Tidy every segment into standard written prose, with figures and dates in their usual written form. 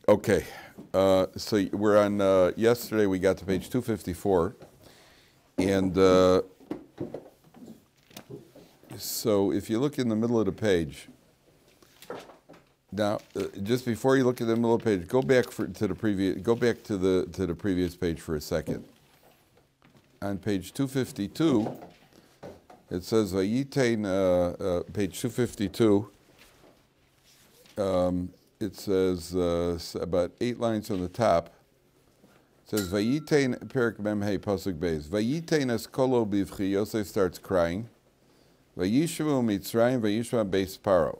Okay, so we're on, yesterday we got to page 254, and so if you look in the middle of the page, now, just before you look at the middle of the page, go back to the previous page for a second. On page 252, it says Vayitain, page 252, it says about 8 lines from the top. It says Vayitain Perik Memhei Pasuk Beis. Vayitain es kolo bivchi. Yosef starts crying. Vayishavu Mitzrayim Vayishma Beis Paro.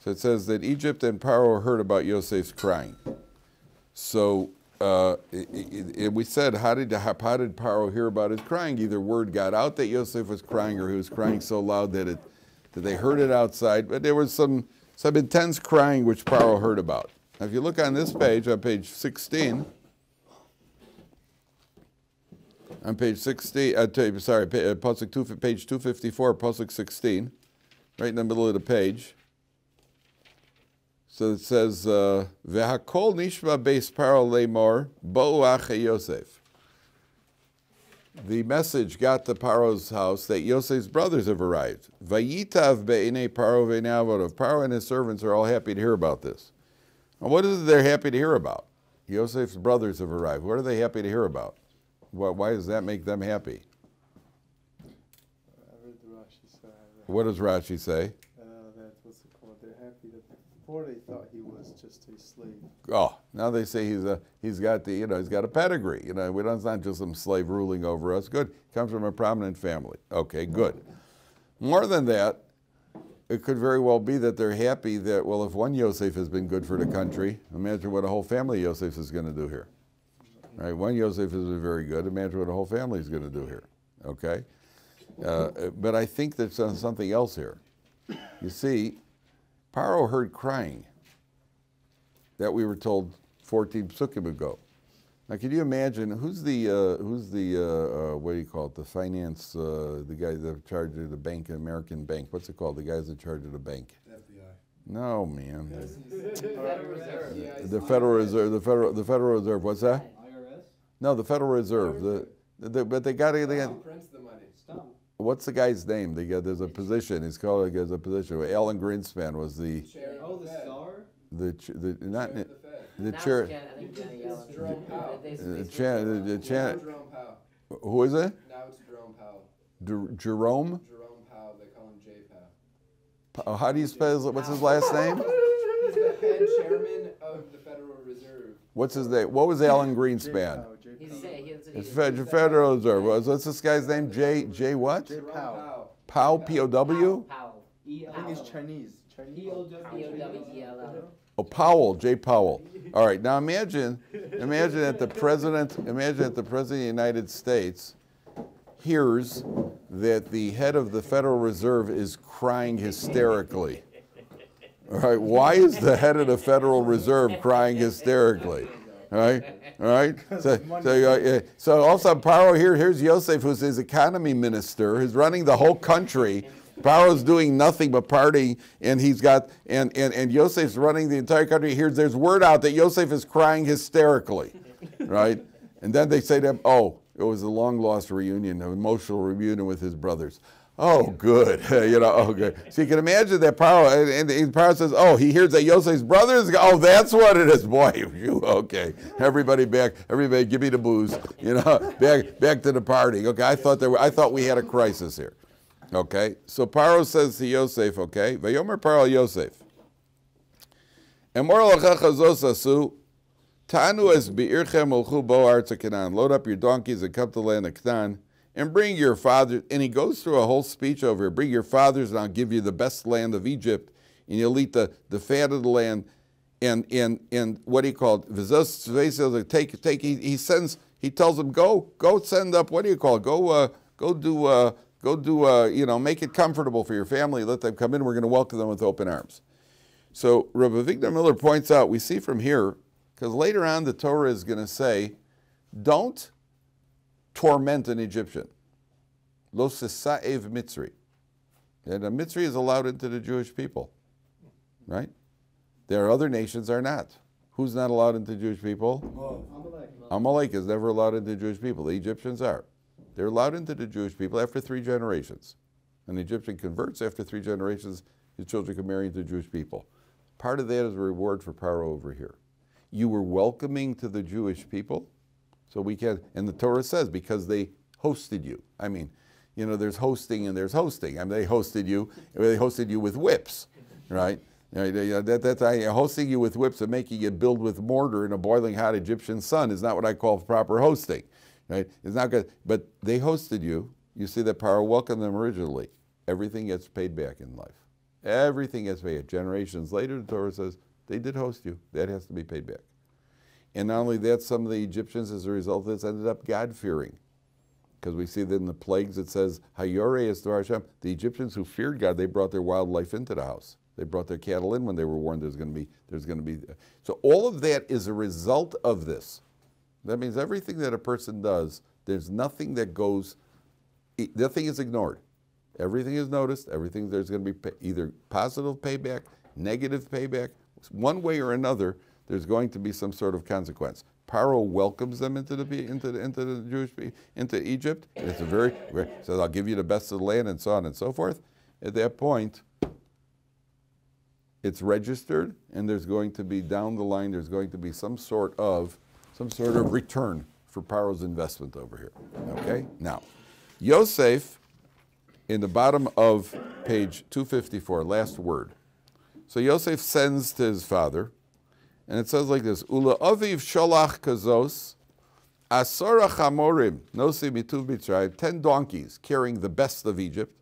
So it says that Egypt and Paro heard about Yosef's crying. So we said, how did Paro hear about his crying? Either word got out that Yosef was crying, or he was crying so loud that they heard it outside. But there was some intense crying which Paro heard about. Now, if you look on this page, on page 16, page 254, Pasuk 16, right in the middle of the page. So it says, "V'hakol nishma beis Paro leimor bo'u achei Yosef." The message got to Paro's house that Yosef's brothers have arrived. Vayitav be'inei Paro ve'nei avodav. Paro and his servants are all happy to hear about this. Now, what is it they're happy to hear about? Yosef's brothers have arrived. What are they happy to hear about? Why does that make them happy? What does Rashi say? They're happy that before they thought he was just a slave. Oh, now they say he's got a pedigree. It's not just some slave ruling over us. Good, comes from a prominent family. Okay, good. More than that, it could very well be that they're happy that, well, if one Yosef has been good for the country, imagine what a whole family of Yosef is going to do here. Right? One Yosef has been very good. Imagine what a whole family is going to do here. Okay, but I think there's something else here. You see, Paro heard crying that we were told 14 psukim ago. Now, can you imagine who's the what do you call it? The finance, the guy that's in charge of the bank, American bank. What's it called? The guy's in charge of the bank. FBI. No, man. Federal Reserve. The Federal Reserve. The Federal Reserve. What's that? IRS. No, the Federal Reserve. But they got. Who prints the money? Stop. What's the guy's name? There's a position. He's called as a position. Alan Greenspan was the. Chair of the Star. The not Chair of the the Fed. chair. Jerome Powell. The Jerome Powell. Who is it? Now it's Jerome Powell. Jerome. Jerome Powell. They call him J Powell. How do you spell? What's his last name? He's the head chairman of the Federal Reserve. What's his name? What was Alan Greenspan? It's Federal Reserve. What's this guy's name? J what? J Powell. Powell. P-O-W? Powell. I think he's Chinese. P-O-W-E-L-L. Oh, Powell. J. Powell. All right. Now imagine that the president of the United States hears that the head of the Federal Reserve is crying hysterically. All right. Why is the head of the Federal Reserve crying hysterically? All right. So all of a sudden, Paro here's Yosef, who's his economy minister, who's running the whole country. Paro's doing nothing but partying, and and Yosef's running the entire country. There's word out that Yosef is crying hysterically, right? And then they say to him, "Oh, it was a long-lost reunion, an emotional reunion with his brothers." Oh, good. Oh, good. So you can imagine that Paro, and Paro says, oh, he hears that Yosef's brothers, oh, that's what it is. Boy, okay. Everybody back, give me the booze. Back to the party. Okay, I thought we had a crisis here. Okay, so Paro says to Yosef, okay, Vayomer Paro Yosef, Emor lachacha zos asu, Tanu es be'irchem olchu bo arza Canaan. Load up your donkeys and come to the land of Canaan, and bring your fathers. And he goes through a whole speech over here. Bring your fathers, and I'll give you the best land of Egypt, and you'll eat the fat of the land. And what he called v'zos take. He tells them go send up. What do you call it? Go do make it comfortable for your family. Let them come in. We're going to welcome them with open arms. So Rabbi Victor Miller points out, we see from here, because later on the Torah is going to say, don't torment an Egyptian. Lo sesa'ev Mitzri. And a Mitzri is allowed into the Jewish people, right? There are other nations are not. Who's not allowed into Jewish people? Amalek. Amalek is never allowed into Jewish people. The Egyptians are. They're allowed into the Jewish people after 3 generations. An Egyptian converts after 3 generations, his children can marry into Jewish people. Part of that is a reward for Paro over here. You were welcoming to the Jewish people, so we can, and the Torah says, because they hosted you. I mean, you know, there's hosting and there's hosting. I mean, they hosted you with whips, right? Hosting you with whips and making you build with mortar in a boiling hot Egyptian sun is not what I call proper hosting, right? It's not good, but they hosted you. You see that Paro welcomed them originally. Everything gets paid back in life. Everything gets paid. Generations later, the Torah says, they did host you. That has to be paid back. And not only that, some of the Egyptians, as a result of this, ended up God-fearing. Because we see that in the plagues, it says, Hayore is to Hashem. The Egyptians who feared God, they brought their wildlife into the house. They brought their cattle in when they were warned there's going to be. So all of that is a result of this. That means everything that a person does, there's nothing that goes, nothing is ignored. Everything is noticed. Everything, there's going to be either positive payback, negative payback. One way or another, there's going to be some sort of consequence. Paro welcomes them into Egypt. It's a very says, I'll give you the best of the land, and so on and so forth. At that point, it's registered, and there's going to be down the line. There's going to be some sort of return for Paro's investment over here. Okay. Now, Yosef, in the bottom of page 254, last word. So Yosef sends to his father, and it says like this: Ula aviv sholach kazos, asora chamorim nosi mituv mitzrayim, 10 donkeys carrying the best of Egypt.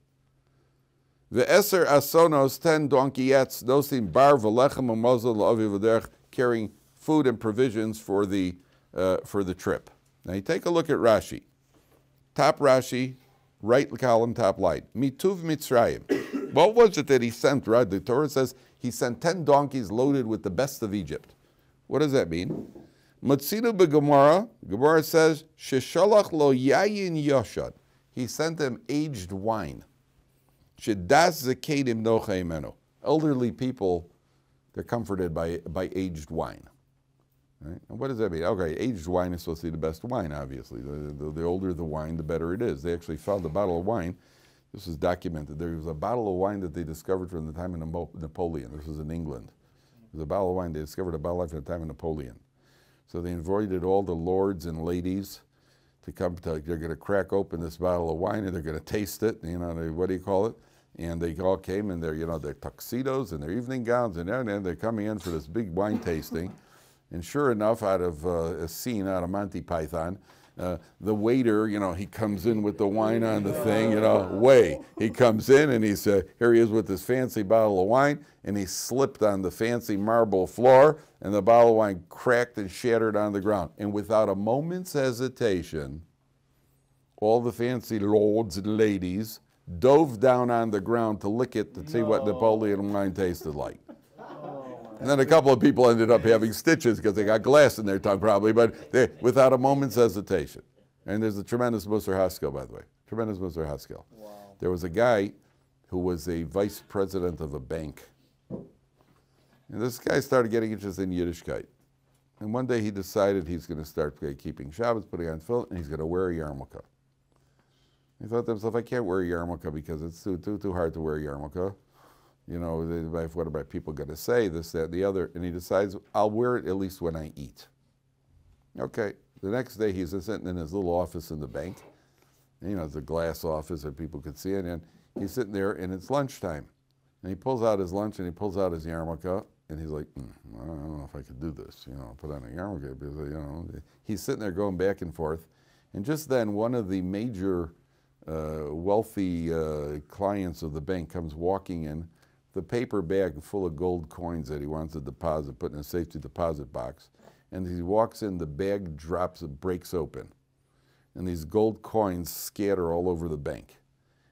Ve'eser asonos, 10 donkeyettes nosim bar v'lechem u'mozol la'aviv v'derech, carrying food and provisions for the trip. Now you take a look at Rashi. Top Rashi, right column, top line. Mituv mitzrayim. What was it that he sent? Right, the Torah says he sent 10 donkeys loaded with the best of Egypt. What does that mean? Matzinu b'Gemara, Gemara says, Sheshalach lo yayin yoshad. He sent them aged wine. Shedas zekedim nocha imenu. Elderly people, they're comforted by aged wine. Right? And what does that mean? Okay, aged wine is supposed to be the best wine, obviously. The older the wine, the better it is. They actually found a bottle of wine. This was documented. There was a bottle of wine that they discovered from the time of Napoleon. This was in England. It was a bottle of wine. They discovered a bottle of wine from the time of Napoleon. So they invited all the lords and ladies to come. They're going to crack open this bottle of wine and they're going to taste it. You know, what do you call it? And they all came in their, their tuxedos and their evening gowns, and they're coming in for this big wine tasting. And sure enough, out of a scene out of Monty Python, the waiter, he comes in with the wine on the thing, he comes in and he's, here he is with this fancy bottle of wine, and he slipped on the fancy marble floor, and the bottle of wine cracked and shattered on the ground. And without a moment's hesitation, all the fancy lords and ladies dove down on the ground to lick it to see what Napoleon wine tasted like. And then a couple of people ended up having stitches because they got glass in their tongue probably, but without a moment's hesitation. And there's a tremendous Musar Haskell, by the way. Tremendous Musar Haskell. Wow. There was a guy who was a vice president of a bank. And this guy started getting interested in Yiddishkeit. And one day he decided he's going to start keeping Shabbos, putting on tefillin, and he's going to wear a yarmulke. He thought to himself, I can't wear a yarmulke because it's too hard to wear a yarmulke. What are people going to say, this, that, and the other? And he decides, I'll wear it at least when I eat. Okay. The next day he's sitting in his little office in the bank. It's a glass office that people could see it in. He's sitting there and it's lunchtime. And he pulls out his lunch and he pulls out his yarmulke and he's like, I don't know if I could do this, put on a yarmulke. Because, he's sitting there going back and forth. And just then one of the major wealthy clients of the bank comes walking in, the paper bag full of gold coins that he wants to deposit, put in a safety deposit box. And as he walks in, the bag breaks open. And these gold coins scatter all over the bank.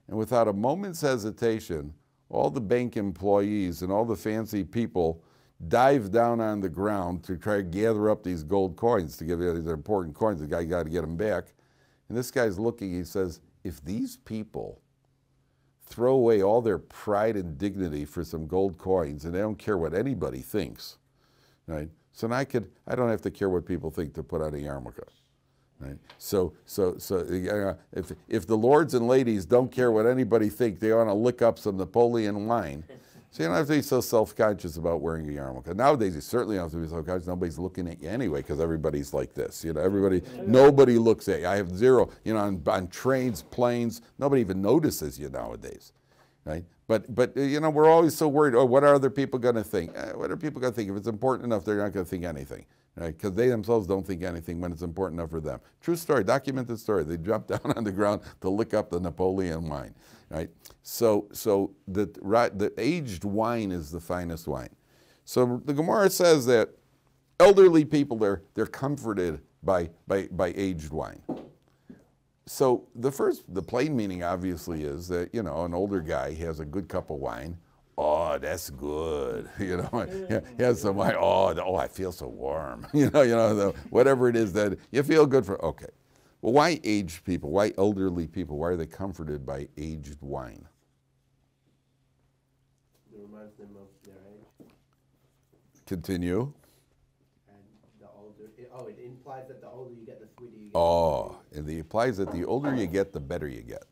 And without a moment's hesitation, all the bank employees and all the fancy people dive down on the ground to try to gather up these gold coins to give these important coins. The guy got to get them back. And this guy's looking, he says, if these people throw away all their pride and dignity for some gold coins, and they don't care what anybody thinks, right? So now I don't have to care what people think to put on a yarmulke. Right? So if the lords and ladies don't care what anybody thinks, they want to lick up some Napoleon wine. So you don't have to be so self-conscious about wearing a yarmulke. Nowadays, you certainly don't have to be self-conscious. Nobody's looking at you anyway because everybody's like this. Nobody looks at you. I have zero. On trains, planes, nobody even notices you nowadays, right? But we're always so worried. Oh, what are other people going to think? What are people going to think? If it's important enough, they're not going to think anything, right? Because they themselves don't think anything when it's important enough for them. True story, documented story. They jumped down on the ground to lick up the Napoleon wine. Right, so the aged wine is the finest wine. So the Gemara says that elderly people they're comforted by aged wine. So the plain meaning obviously is that an older guy has a good cup of wine. Oh, that's good. He has some wine. Oh, I feel so warm. Whatever it is that you feel good for. Okay. Well, why aged people? Why elderly people? Why are they comforted by aged wine? It reminds them of their age. Continue. And the older, it implies that the older you get, the sweeter you get. Oh, and it implies that the older you get, the better you get.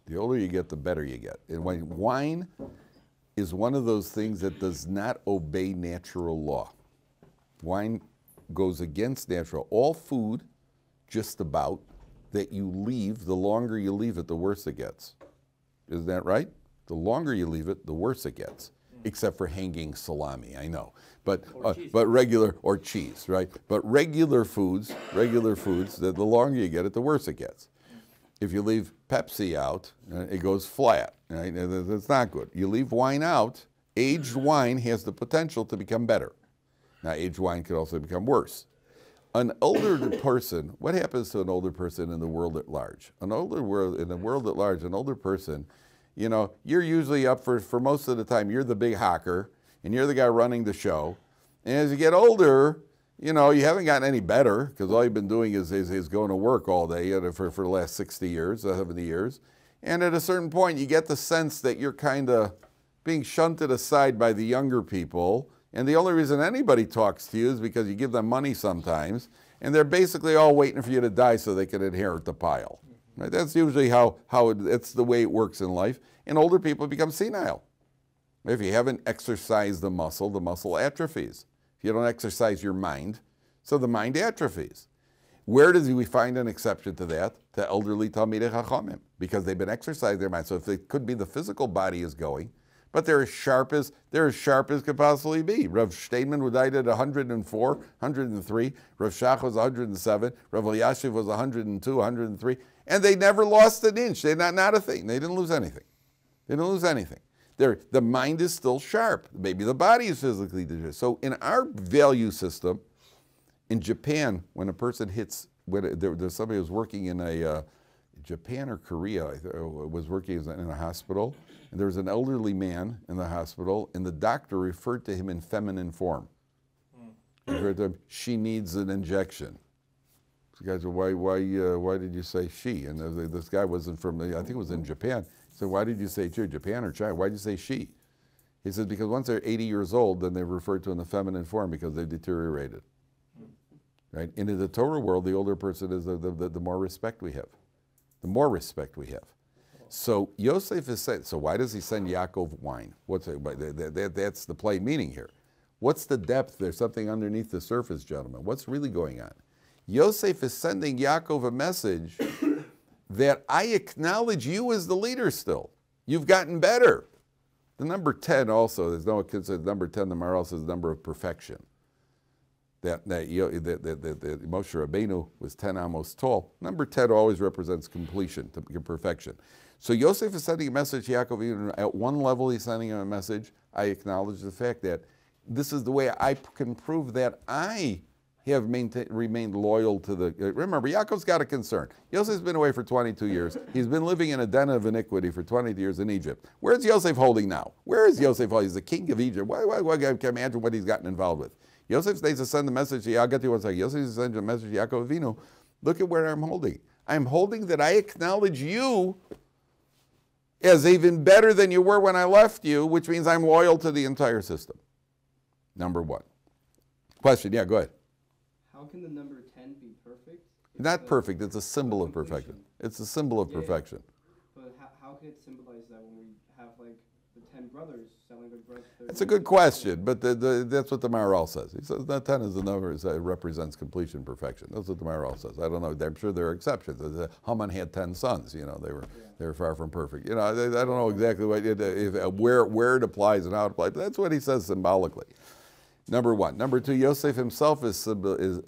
The older you get, the better you get. And wine is one of those things that does not obey natural law. Wine goes against natural. All food, just about, that you leave, the longer you leave it, the worse it gets. Isn't that right? The longer you leave it, the worse it gets. Except for hanging salami, I know. But regular, or cheese, right? But regular foods, the longer you get it, the worse it gets. If you leave Pepsi out, it goes flat, right? That's not good. You leave wine out, aged wine has the potential to become better. Now, aged wine could also become worse. An older person, what happens to an older person in the world at large? In the world at large, an older person, you're usually up for most of the time, you're the big hawker, and you're the guy running the show. And as you get older, you haven't gotten any better, because all you've been doing is going to work all day for the last 60 years, 70 years. And at a certain point, you get the sense that you're kind of being shunted aside by the younger people. And the only reason anybody talks to you is because you give them money sometimes, and they're basically all waiting for you to die so they can inherit the pile. Right? That's usually it's the way it works in life. And older people become senile. If you haven't exercised the muscle atrophies. If you don't exercise your mind, so the mind atrophies. Where do we find an exception to that? To elderly Talmidei Chachamim, because they've been exercising their mind. So if it could be the physical body is going, but they're as sharp as could possibly be. Rav Steinman died at 104, 103. Rav Shach was 107. Rav Elyashiv was 102, 103. And they never lost an inch. They're not a thing. They didn't lose anything. The mind is still sharp. Maybe the body is physically dangerous. So in our value system, in Japan, when a person there's somebody who was working in Japan or Korea, was working in a hospital, and there was an elderly man in the hospital, and the doctor referred to him in feminine form. Referred to him, she needs an injection. The guy said, why did you say she? And this guy wasn't from, I think it was in Japan. He said, why did you say Japan or China? Why did you say she? He says, because once they're 80 years old, then they're referred to in the feminine form because they've deteriorated. Right? And in the Torah world, the older person is the more respect we have. The more respect we have. So Yosef is saying, so why does he send Yaakov wine? That's the plain meaning here. What's the depth? There's something underneath the surface, gentlemen. What's really going on? Yosef is sending Yaakov a message that I acknowledge you as the leader still. You've gotten better. The number 10 also, there's no kid says number 10, the Maharal says the number of perfection. That Moshe Rabbeinu was 10 amos tall. Number 10 always represents completion, perfection. So Yosef is sending a message to Yaakov. At one level, he's sending him a message. I acknowledge the fact that this is the way I can prove that I have remained loyal to the... Remember, Yaakov's got a concern. Yosef's been away for 22 years. He's been living in a den of iniquity for 20 years in Egypt. Where's Yosef holding now? Where is Yosef holding? He's the king of Egypt. Why can I imagine what he's gotten involved with? Yosef needs to send the message to I'll get to you one second. Yosef needs to send a message to Yaakov Avinu. Look at where I'm holding. I'm holding that I acknowledge you as even better than you were when I left you, which means I'm loyal to the entire system. Number one. Question, yeah, go ahead. How can the number 10 be perfect? Not perfect, it's a symbol of perfection. completion. It's a symbol of Yeah, yeah. perfection. But how can it symbolize that when we have like the 10 brothers selling their brothers? It's a good question, but that's what the Maharal says. He says that 10 is the number that represents completion, perfection. That's what the Maharal says. I don't know. I'm sure there are exceptions. Haman had 10 sons. You know, they were far from perfect. You know, I don't know exactly where it applies and how it applies. But that's what he says symbolically. Number one. Number two, Yosef himself is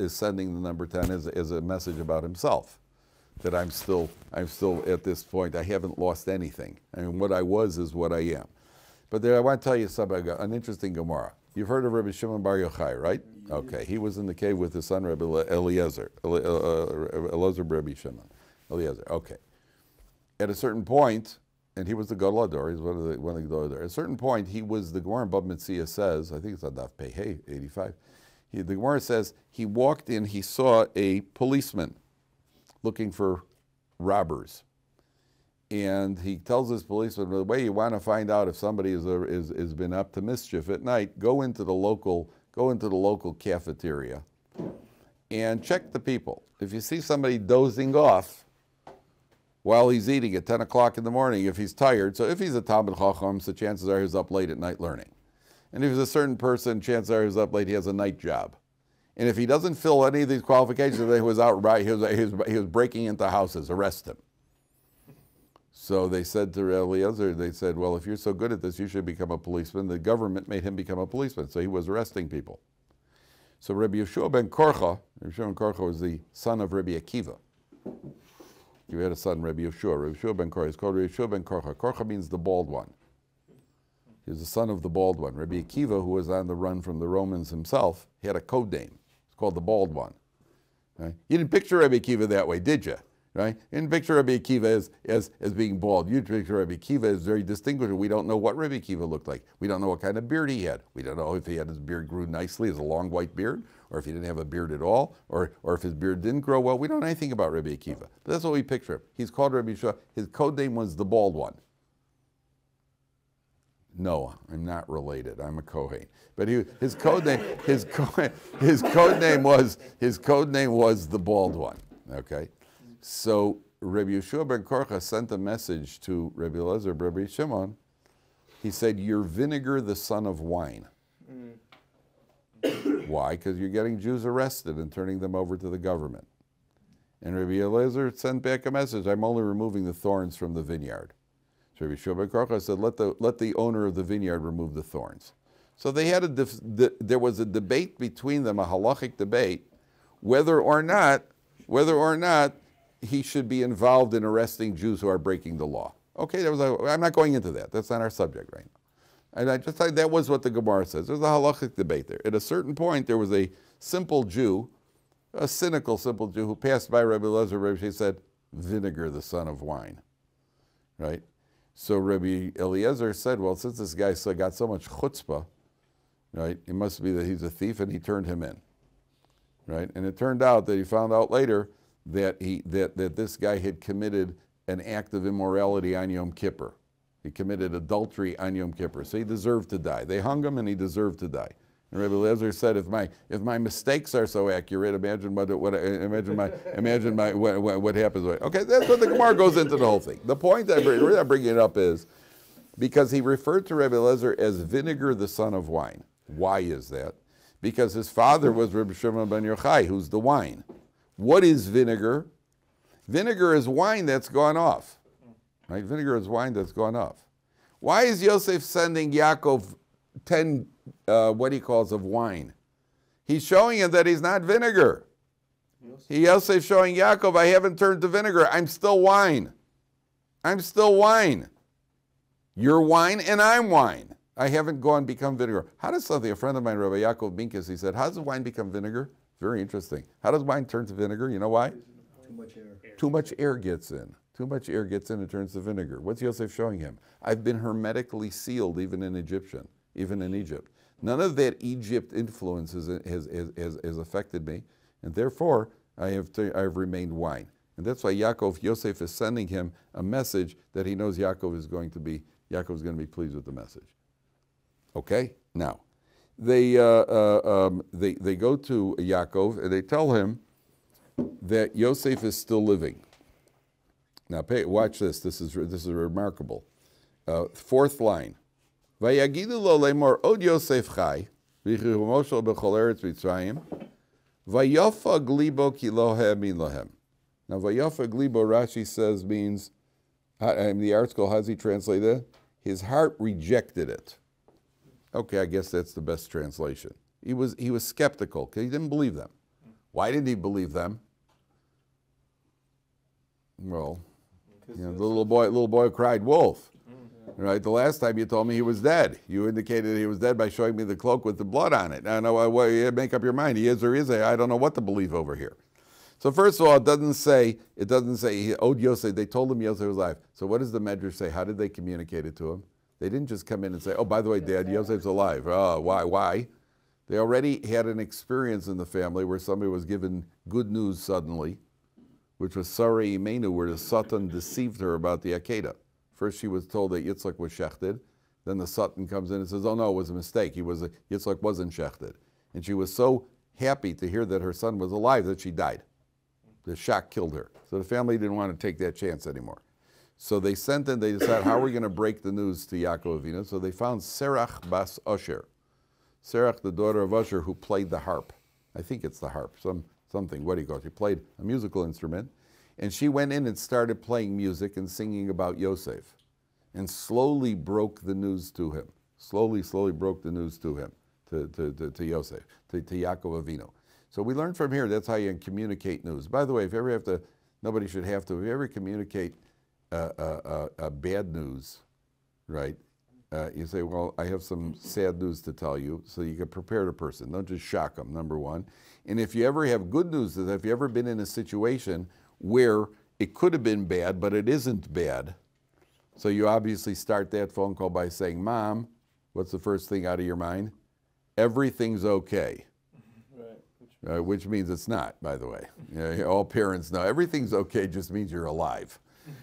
sending the number 10 as a message about himself. That I'm still at this point. I haven't lost anything. I mean, what I was is what I am. But there, I want to tell you something, an interesting Gemara. You've heard of Rabbi Shimon Bar Yochai, right? Okay, he was in the cave with his son, Rabbi Eliezer. Eliezer Rabbi Shimon. Eliezer, okay. At a certain point, and he was the Gadol Ador, he's one of the Gadol Ador. At a certain point, he was, the Gemara in Bab Metzia says, I think it's on Daf Pei 85, the Gemara says, he walked in, he saw a policeman looking for robbers. And he tells this policeman, the way you want to find out if somebody has been up to mischief at night, go into the local cafeteria and check the people. If you see somebody dozing off while he's eating at 10 o'clock in the morning, if he's tired, so if he's a Talmid Chacham, so chances are he's up late at night learning. And if he's a certain person, chances are he's up late, he has a night job. And if he doesn't fill any of these qualifications, he was breaking into houses, arrest him. So they said to Eliezer, they said, well, if you're so good at this, you should become a policeman. The government made him become a policeman, so he was arresting people. So Rabbi Yeshua ben Korcha, Rabbi Yeshua ben Korcha was the son of Rabbi Akiva. He had a son, Rabbi Yeshua ben Korcha. He's called Rabbi Yeshua ben Korcha. Korcha means the bald one. He was the son of the bald one. Rabbi Akiva, who was on the run from the Romans himself, he had a code name. It's called the bald one. Right? You didn't picture Rabbi Akiva that way, did you? Right? You didn't picture Rabbi Akiva as being bald. You picture Rabbi Akiva as very distinguished. We don't know what Rabbi Akiva looked like. We don't know what kind of beard he had. We don't know if he had his beard grew nicely as a long white beard, or if he didn't have a beard at all, or if his beard didn't grow well. We don't know anything about Rabbi Akiva. But that's what we picture him. He's called Rabbi Yeshua. His code name was the bald one. No, I'm not related. I'm a Kohen. But his code name was the bald one. Okay. So Rabbi Yeshua ben Korcha sent a message to Rabbi Eliezer, Rabbi Shimon. He said, "You're vinegar, the son of wine." Why? Because you're getting Jews arrested and turning them over to the government. And Rabbi Eliezer sent back a message, "I'm only removing the thorns from the vineyard." So Rabbi Yeshua ben Korcha said, "Let the owner of the vineyard remove the thorns." So they had there was a debate between them, a halachic debate, whether or not he should be involved in arresting Jews who are breaking the law. Okay, I'm not going into that. That's not our subject right now. And I just thought that was what the Gemara says. There's a halachic debate there. At a certain point, there was a simple Jew, a cynical simple Jew, who passed by Rabbi Eliezer. He said, "Vinegar, the son of wine." Right? So Rabbi Eliezer said, well, since this guy got so much chutzpah, right, it must be that he's a thief, and he turned him in. Right? And it turned out that he found out later that this guy had committed an act of immorality on Yom Kippur. He committed adultery on Yom Kippur, so he deserved to die. They hung him, and he deserved to die. And Rabbi Eliezer said, if my mistakes are so accurate, imagine what happens. Okay, that's what the Gemara goes into the whole thing. The point I'm bringing it up is because he referred to Rabbi Eliezer as vinegar, the son of wine. Why is that? Because his father was Rabbi Shimon ben Yochai, who's the wine. What is vinegar? Vinegar is wine that's gone off. Right? Vinegar is wine that's gone off. Why is Yosef sending Yaakov 10 what he calls of wine? He's showing him that he's not vinegar. Yosef's showing Yaakov, I haven't turned to vinegar. I'm still wine. I'm still wine. You're wine and I'm wine. I haven't become vinegar. How does something, a friend of mine, Rabbi Yaakov Minkus, he said, how does wine become vinegar? Very interesting. How does wine turn to vinegar? You know why? Too much air. Too much air gets in. Too much air gets in and turns to vinegar. What's Yosef showing him? I've been hermetically sealed even in Egypt. None of that Egypt influence has affected me, and therefore I have remained wine. And that's why Yosef is sending him a message that he knows Yaakov's going to be pleased with the message. Okay? Now, they go to Yaakov and they tell him that Yosef is still living. Now, watch this. This is remarkable. Fourth line. Vayagidu lo lemor od Yosef chai v'chirumoshel b'chol eretz Mitzrayim vayafa glibo ki lo ha'amin lohem. Now, vayafa glibo, Rashi says, means, in the article, how's he translate it? His heart rejected it. Okay, I guess that's the best translation. He was skeptical because he didn't believe them. Why didn't he believe them? Well, the little boy cried wolf. Right? The last time you told me he was dead, you indicated he was dead by showing me the cloak with the blood on it. Now, you make up your mind. He is or isn't. I don't know what to believe over here. So first of all, it doesn't say he owed Yosef. They told him Yosef was alive. So what does the Medrash say? How did they communicate it to him? They didn't just come in and say, oh, by the way, Dad, Yosef's alive. Why? They already had an experience in the family where somebody was given good news suddenly, which was Sarah Imenu, where the Satan deceived her about the Akedah. First she was told that Yitzchak was shechted. Then the Satan comes in and says, oh no, it was a mistake. Yitzchak wasn't shechted. And she was so happy to hear that her son was alive that she died. The shock killed her. So the family didn't want to take that chance anymore. So they sent in, they decided, how are we going to break the news to Yaakov Avinu? So they found Serach bas Osher. Serach, the daughter of Usher, who played the harp. I think it's the harp, something, what do you call it? She played a musical instrument. And she went in and started playing music and singing about Yosef. And slowly broke the news to him. Slowly broke the news to him, to Yosef, to Yaakov Avinu. So we learn from here, that's how you communicate news. By the way, if you ever have to, nobody should have to, if you ever communicate bad news, right? You say, well, I have some sad news to tell you, so you can prepare the person. Don't just shock them, number one. And if you ever have good news, if you ever been in a situation where it could have been bad, but it isn't bad, so you obviously start that phone call by saying, Mom, what's the first thing out of your mind? Everything's okay. Which means it's not, by the way. All parents know everything's okay just means you're alive,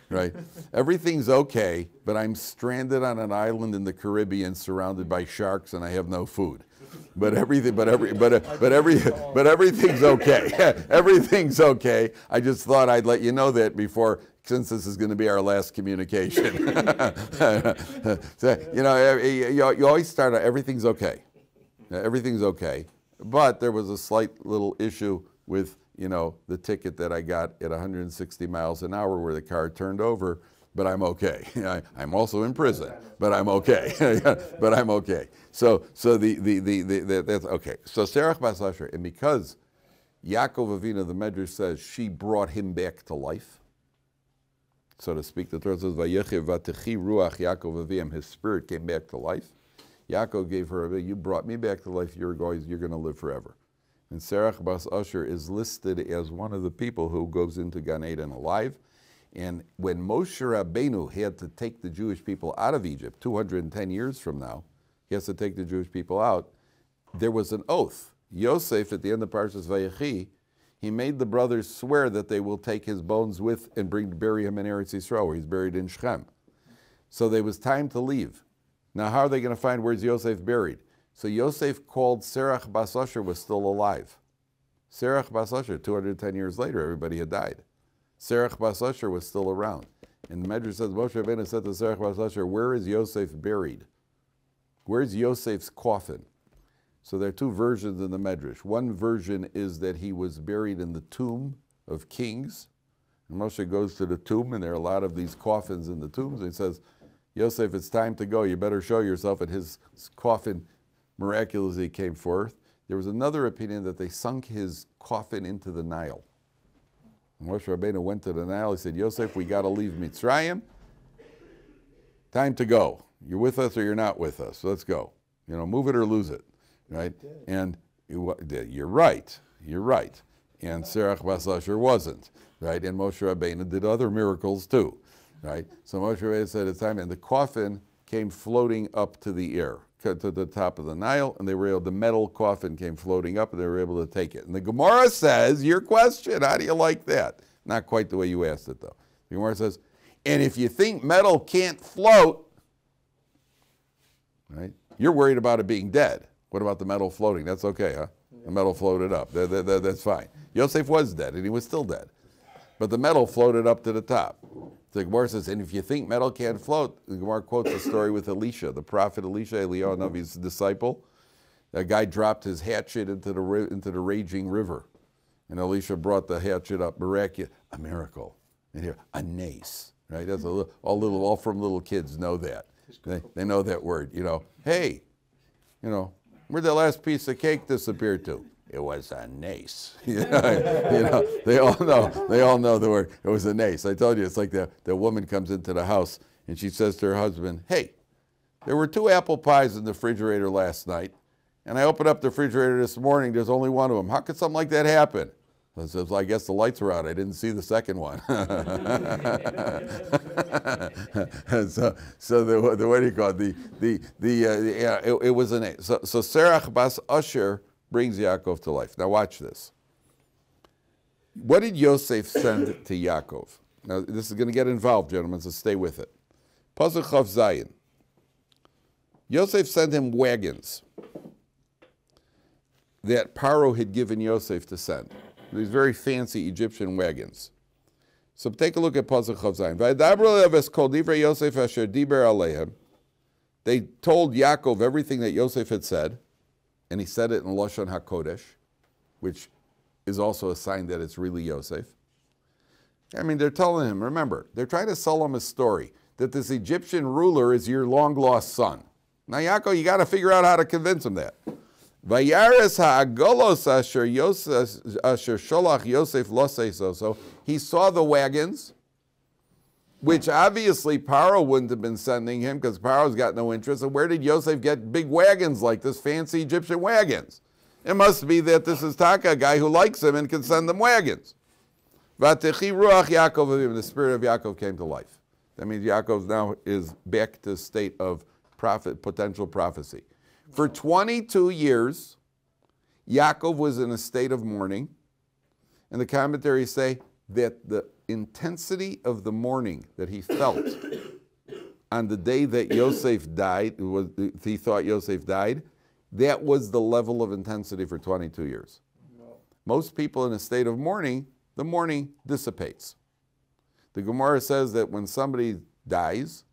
right? Everything's okay, but I'm stranded on an island in the Caribbean surrounded by sharks and I have no food. But everything's okay. Everything's okay. I just thought I'd let you know that before, since this is going to be our last communication. So, you always start out, everything's okay. Everything's okay. But there was a slight little issue with, the ticket that I got at 160 miles an hour where the car turned over, but I'm okay. I'm also in prison, but I'm okay. But I'm okay. So that's okay. So Serach bas Asher, and because Yaakov Avinu, the Medrash says, she brought him back to life, so to speak. The Torah says, Vayechiv vatechi ruach Yaakov Avim, his spirit came back to life. Yaakov gave her, you brought me back to life, you're going to live forever. And Serach bas Asher is listed as one of the people who goes into Gan Eden alive. And when Moshe Rabbeinu had to take the Jewish people out of Egypt, 210 years from now, he has to take the Jewish people out, there was an oath. Yosef, at the end of Parshas Vayechi, he made the brothers swear that they will take his bones with and bury him in Eretz Yisrael, where he's buried in Shechem. So there was time to leave. Now, how are they going to find where's Yosef buried? So Yosef called Serach bas Asher was still alive. Serach bas Asher, 210 years later, everybody had died. Serach bas Asher was still around. And the Medrash says, Moshe Rabbeinu said to Serach bas Asher, where is Yosef buried? Where's Yosef's coffin? So there are two versions in the Medrash. One version is that he was buried in the tomb of kings. And Moshe goes to the tomb, and there are a lot of these coffins in the tombs, and he says, Yosef, it's time to go. You better show yourself. And his coffin miraculously came forth. There was another opinion that they sunk his coffin into the Nile. And Moshe Rabbeinu went to the Nile. He said, Yosef, we got to leave Mitzrayim. Time to go. You're with us or you're not with us. So let's go. Move it or lose it, right? And you're right. You're right. And Serach bas Asher wasn't, right? And Moshe Rabbeinu did other miracles too. Right? So Moshe Rabbeinu said it's time, and the coffin came floating up to the air, to the top of the Nile, and the metal coffin came floating up, and they were able to take it. And the Gemara says, your question, how do you like that? Not quite the way you asked it, though. The Gemara says, and if you think metal can't float, right, you're worried about it being dead. What about the metal floating? That's okay, huh? The metal floated up. That's fine. Yosef was dead, and he was still dead. But the metal floated up to the top. The Gemara says, and if you think metal can't float, the Gemara quotes a story with Elisha, the prophet Elisha, Eliyahu Navi's disciple. That guy dropped his hatchet into the raging river. And Elisha brought the hatchet up, miraculous, a miracle. And here, a nace, right? That's all from little kids know that. They know that word, Hey, where'd that last piece of cake disappear to? It was a nace. They all know the word. It was a nace. I told you, it's like the woman comes into the house and she says to her husband, hey, there were 2 apple pies in the refrigerator last night, and I opened up the refrigerator this morning, there's only one of them. How could something like that happen? I says, well, I guess the lights were out. I didn't see the second one. So the what do you call it? It was an. So Serach bas Asher brings Yaakov to life. Now watch this. What did Yosef send to Yaakov? Now this is going to get involved, gentlemen, so stay with it. Pasuk Chav Zayin. Yosef sent him wagons that Paro had given Yosef to send. These very fancy Egyptian wagons. So take a look at Pasuk Chav Zayin. They told Yaakov everything that Yosef had said, and he said it in Lashon HaKodesh, which is also a sign that it's really Yosef. I mean, they're telling him, remember, they're trying to sell him a story that this Egyptian ruler is your long-lost son. Now, Yaakov, you got to figure out how to convince him that. Vayares ha'agolos asher sholach Yosef lo seiso. So he saw the wagons, which obviously Paro wouldn't have been sending him because Paro's got no interest. And where did Yosef get big wagons like this, fancy Egyptian wagons? It must be that this is Taka, a guy who likes him and can send them wagons. Vatechi ruach Yaakov, the spirit of Yaakov came to life. That means Yaakov now is back to a state of potential prophecy. For 22 years, Yaakov was in a state of mourning, and the commentaries say that the intensity of the mourning that he felt on the day that Yosef died, he thought Yosef died, that was the level of intensity for 22 years. No. Most people in a state of mourning, the mourning dissipates. The Gemara says that when somebody dies,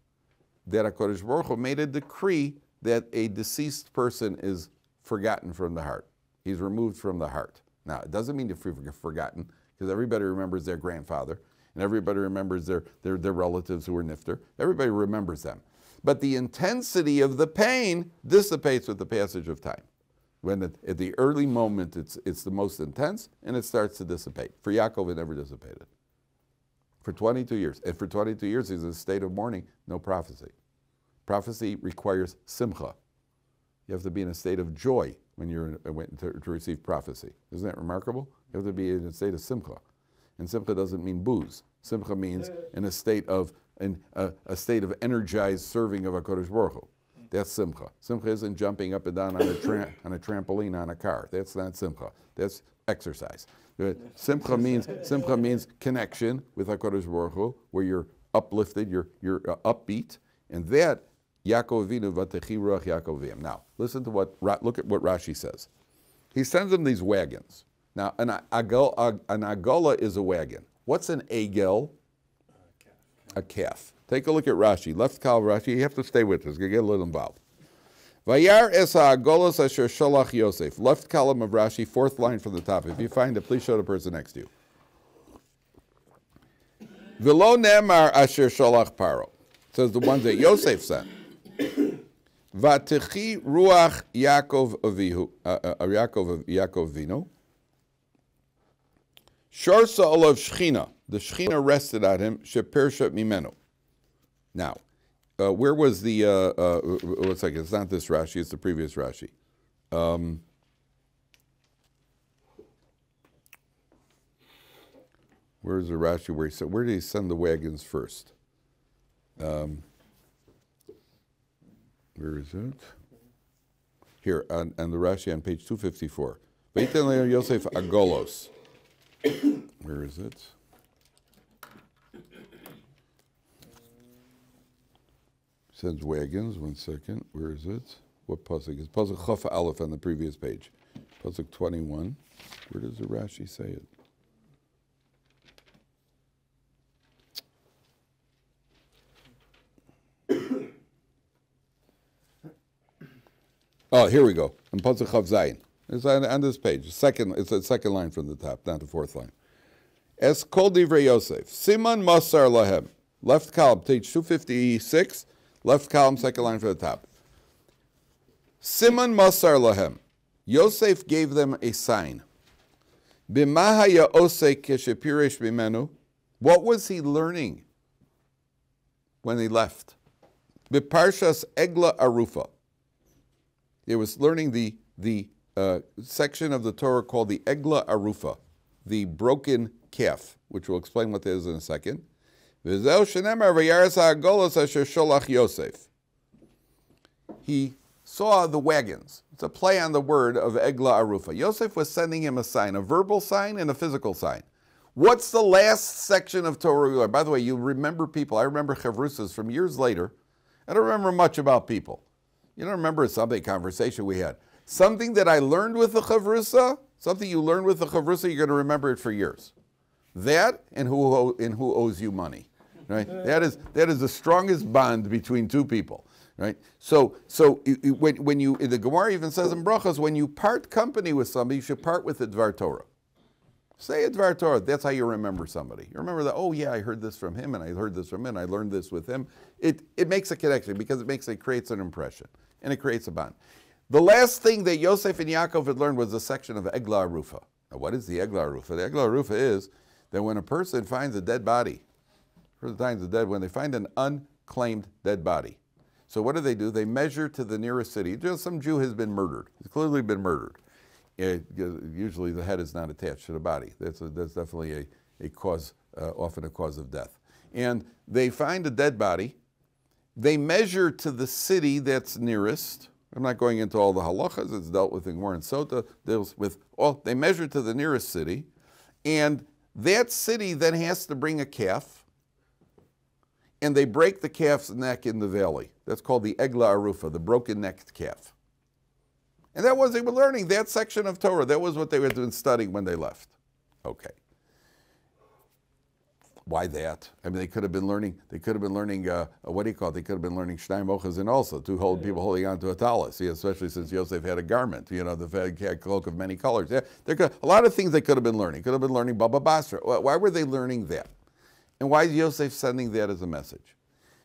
that HaKadosh Baruch Hu made a decree that a deceased person is forgotten from the heart. He's removed from the heart. Now, it doesn't mean to be forgotten, because everybody remembers their grandfather, and everybody remembers their relatives who were nifter. Everybody remembers them. But the intensity of the pain dissipates with the passage of time. When at the early moment, it's the most intense, and it starts to dissipate. For Yaakov, it never dissipated. For 22 years. And for 22 years, he's in a state of mourning, no prophecy. Prophecy requires simcha. You have to be in a state of joy when you're to receive prophecy. Isn't that remarkable? You have to be in a state of simcha. And simcha doesn't mean booze. Simcha means in a state of energized serving of HaKadosh Baruch Hu. That's simcha. Simcha isn't jumping up and down on a trampoline on a car. That's not simcha. That's exercise. Simcha means connection with HaKadosh Baruch Hu, where you're uplifted, you're upbeat, and that Yaakov Avinu vatechi ruach Yaakov Avim. Now, look at what Rashi says. He sends them these wagons. Now, an agola is a wagon. What's an agel? A calf. Take a look at Rashi. Left column Rashi. You have to stay with us. You're going to get a little involved. Vayar es ha'agolos asher sholach Yosef. Left column of Rashi, 4th line from the top. If you find it, please show the person next to you. V'lo nemar asher sholach Paro. It says the ones that Yosef sent. Vatechi ruach Yaakov Avinu. Shorsa olav shchina. The shchina rested on him. Shepersha mimenu. Now, where was the? One second. It's not this Rashi. It's the previous Rashi. Where's the Rashi where he said? Where did he send the wagons first? Where is it? Here on the Rashi on page 254. Vayiten le'er Yosef agolos. Where is it? Sends wagons. 1 second. Where is it? what pasuk is? Pasuk Chaf Aleph on the previous page. Pasuk 21. Where does the Rashi say it? Oh, here we go. In Pasuk Chav Zayin. It's on this page. It's the second line from the top, not the fourth line. Es kol divrei Yosef. Siman masar lahem. Left column, page 256. Left column, second line from the top. Siman masar lahem. Yosef gave them a sign. B'ma haya osek keshepirish b'menu. What was he learning when he left? B'Parshas Egla Arufa. He was learning the section of the Torah called the Egla Arufa, the broken calf, which we'll explain what that is in a second. He saw the wagons. It's a play on the word of Egla Arufa. Yosef was sending him a sign, a verbal sign and a physical sign. What's the last section of Torah we learn? By the way, you remember people. I remember chavrusas from years later. I don't remember much about people. You don't remember something, conversation we had. Something that I learned with the chavrusa, something you learned with the chavrusa, you're going to remember it for years. That and who owes you money, right? That is the strongest bond between two people, right? So when you, the Gemara even says in Brachas, when you part company with somebody, you should part with the Dvar Torah. Say a Dvar Torah. That's how you remember somebody. You remember that, oh yeah, I heard this from him, and I heard this from him, and I learned this with him. It makes a connection because it creates an impression, and it creates a bond. The last thing that Yosef and Yaakov had learned was a section of Egla Arufa. Now, what is the Egla Arufa? The Egla Arufa is that when a person finds a dead body, when they find an unclaimed dead body. So what do? They measure to the nearest city. Just some Jew has been murdered. He's clearly been murdered. Usually the head is not attached to the body. That's definitely a cause, often a cause of death. And they find a dead body. They measure to the city that's nearest. I'm not going into all the halachas. It's dealt with in Gemara and Sota. They measure to the nearest city, and that city then has to bring a calf, and they break the calf's neck in the valley. That's called the Egla Arufa, the broken-necked calf. And that was, they were learning that section of Torah. That was what they had been studying when they left. Okay. Why that? I mean, they could have been learning, what do you call it? They could have been learning Shnai Mochazin also, people holding on to a talis, especially since Yosef had a garment, the cloak of many colors. Yeah, a lot of things they could have been learning. Could have been learning Baba Basra. Why were they learning that? And why is Yosef sending that as a message?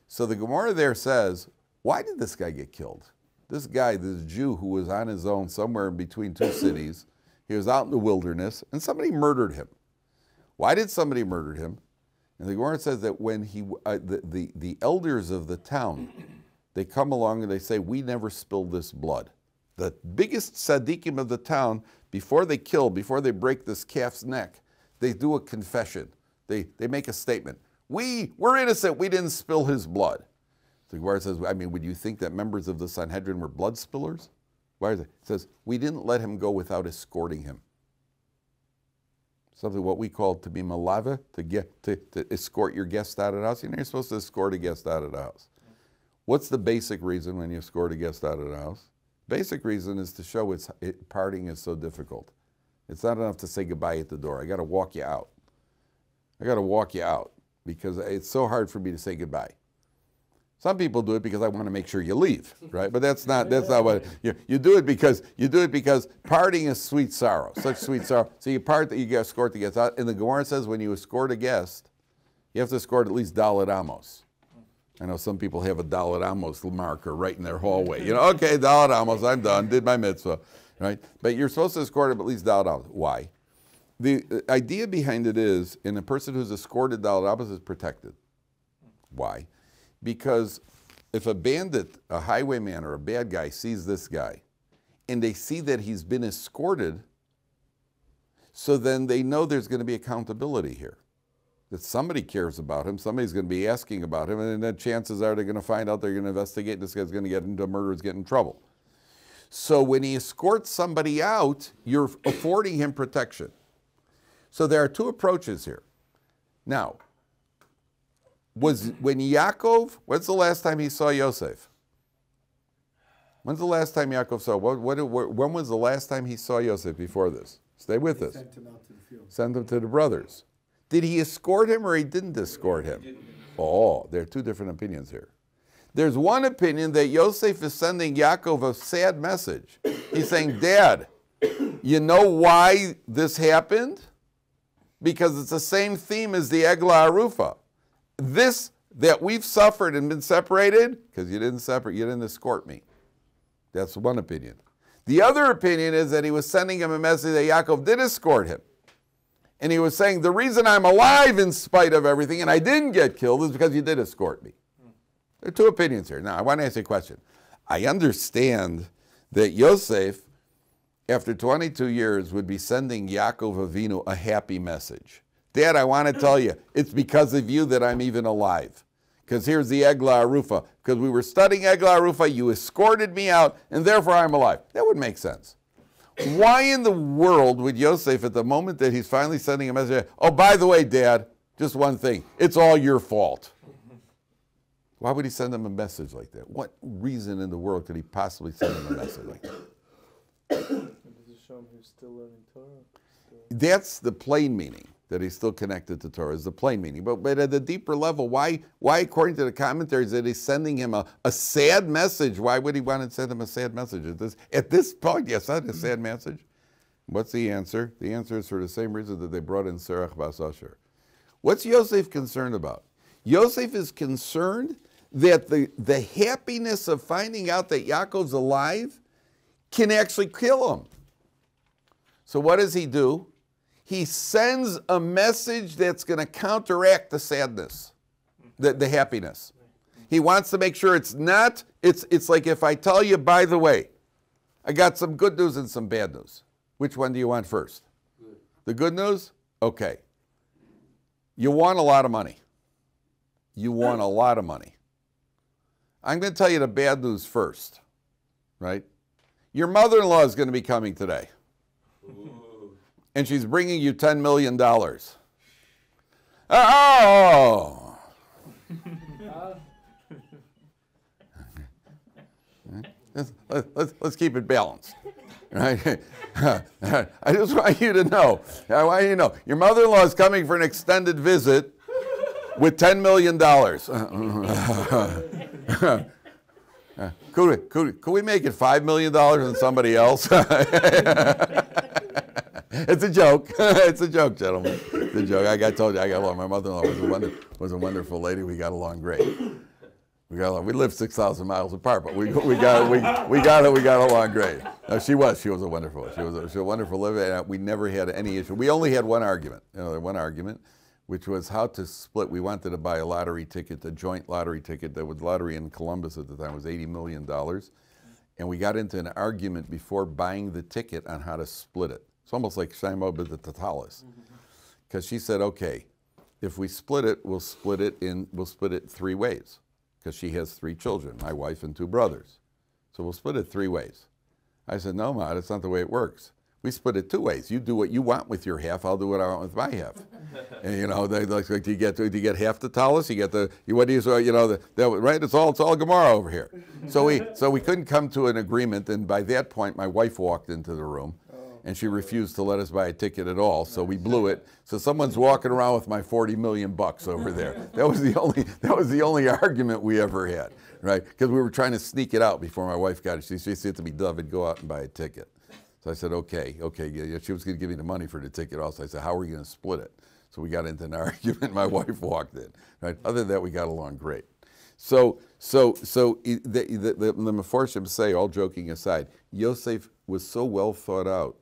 So the Gemara there says, why did this guy get killed? This guy, this Jew who was on his own somewhere in between two cities, he was out in the wilderness, and somebody murdered him. Why did somebody murder him? And the Gemara says that when the elders of the town, they come along and they say, we never spilled this blood. The biggest tzaddikim of the town, before they break this calf's neck, they do a confession. They make a statement. We're innocent, we didn't spill his blood. The Gemara says, I mean, would you think that members of the Sanhedrin were blood spillers? Why is it? It says, we didn't let him go without escorting him. Something what we call to be malava, to escort your guest out of the house. You're supposed to escort a guest out of the house. What's the basic reason when you escort a guest out of the house? Basic reason is to show parting is so difficult. It's not enough to say goodbye at the door. I got to walk you out. I got to walk you out because it's so hard for me to say goodbye. Some people do it because I want to make sure you leave, right? But that's not what you do it because parting is sweet sorrow, such sweet sorrow. So you escort the guest out, and the Gemara says when you escort a guest, you have to escort at least Dalet Amos. I know some people have a Dalet Amos marker right in their hallway. Okay, Dalet Amos, I'm done, did my mitzvah, right? But you're supposed to escort him at least Dalet Amos. Why? The idea behind it is, in a person who's escorted Dalet Amos is protected. Why? Because if a bandit, a highwayman, or a bad guy sees this guy, and they see that he's been escorted, so then they know there's going to be accountability here. That somebody cares about him, somebody's going to be asking about him, and then chances are they're going to find out, they're going to investigate, this guy's going to get into murder, get in trouble. So when he escorts somebody out, you're affording him protection. So there are two approaches here. Now, when Yaakov, when's the last time he saw Yosef? When's the last time Yaakov saw? When was the last time he saw Yosef before this? Stay with us. Sent him out to the field. Send him to the brothers. Did he escort him or he didn't escort him? Oh, there are two different opinions here. There's one opinion that Yosef is sending Yaakov a sad message. He's saying, Dad, you know why this happened? Because it's the same theme as the Eglah Arufa. This, that we've suffered and been separated, because you didn't escort me. That's one opinion. The other opinion is that he was sending him a message that Yaakov did escort him. And he was saying, the reason I'm alive in spite of everything and I didn't get killed is because you did escort me. There are two opinions here. Now, I want to ask you a question. I understand that Yosef, after 22 years, would be sending Yaakov Avinu a happy message. Dad, I want to tell you, it's because of you that I'm even alive. Because here's the Eglah Arufa. Because we were studying Eglah Arufa, you escorted me out, and therefore I'm alive. That would make sense. Why in the world would Yosef, at the moment that he's finally sending a message, oh, by the way, Dad, just one thing, it's all your fault. Why would he send him a message like that? What reason in the world could he possibly send him a message like that? Does it show him he's still learning Torah? That's the plain meaning, that he's still connected to Torah, is the plain meaning. But at a deeper level, why according to the commentaries, that he's sending him a sad message? Why would he want to send him a sad message? At this point, yes, not a sad message. What's the answer? The answer is for the same reason that they brought in Serach Bas Asher. What's Yosef concerned about? Yosef is concerned that the happiness of finding out that Yaakov's alive can actually kill him. So what does he do? He sends a message that's going to counteract the sadness, the happiness. He wants to make sure it's not, it's like if I tell you, by the way, I got some good news and some bad news. Which one do you want first? Good. The good news? Okay. You want a lot of money. You want a lot of money. I'm going to tell you the bad news first, right? Your mother-in-law is going to be coming today. Ooh. And she's bringing you $10 million. Oh! Let's keep it balanced. Right? I just want you to know. Your mother-in-law is coming for an extended visit with $10 million. Could we make it $5 million and somebody else? It's a joke. It's a joke, gentlemen. It's a joke. I told you, I got along. My mother-in-law was a wonderful lady. We got along great. We lived 6,000 miles apart, but we got along great. No, she was a wonderful. She was a wonderful lady. And we never had any issue. We only had one argument. One argument, which was how to split. We wanted to buy a lottery ticket, a joint lottery ticket. That was lottery in Columbus at the time was $80 million, and we got into an argument before buying the ticket on how to split it. It's almost like Shaimo the Tatalis, because she said, okay, if we split it, we'll split it 3 ways. Because she has 3 children, my wife and 2 brothers. So we'll split it 3 ways. I said, no, Ma, that's not the way it works. We split it 2 ways. You do what you want with your half, I'll do what I want with my half. And they like, do you get half the talus? You get right? It's all Gemara over here. So we couldn't come to an agreement, and by that point my wife walked into the room. And she refused to let us buy a ticket at all, so we blew it. So someone's walking around with my $40 million over there. That was the only argument we ever had, right? Because we were trying to sneak it out before my wife got it. She said to me, Dovid, go out and buy a ticket. So I said, okay. Yeah, she was going to give me the money for the ticket also. I said, how are we going to split it? So we got into an argument. My wife walked in. Right? Other than that, we got along great. So the Meforshim say, all joking aside, Yosef was so well thought out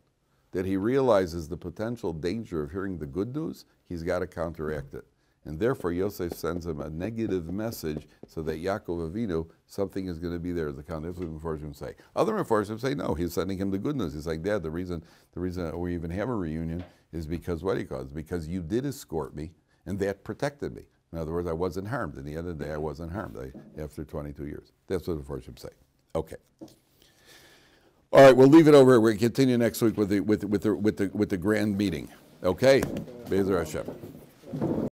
that he realizes the potential danger of hearing the good news, he's got to counteract it. And therefore, Yosef sends him a negative message so that Yaakov Avinu, something is going to be there as a counter. That's what the Meforshim say. Other Meforshim say, no, he's sending him the good news. He's like, Dad, the reason that we even have a reunion is because, because you did escort me, and that protected me. In other words, I wasn't harmed. In the end of the day, I wasn't harmed after 22 years. That's what the Meforshim say. Okay. All right, we'll leave it over here. We'll continue next week with the grand meeting. Okay? Be'ezer Hashem.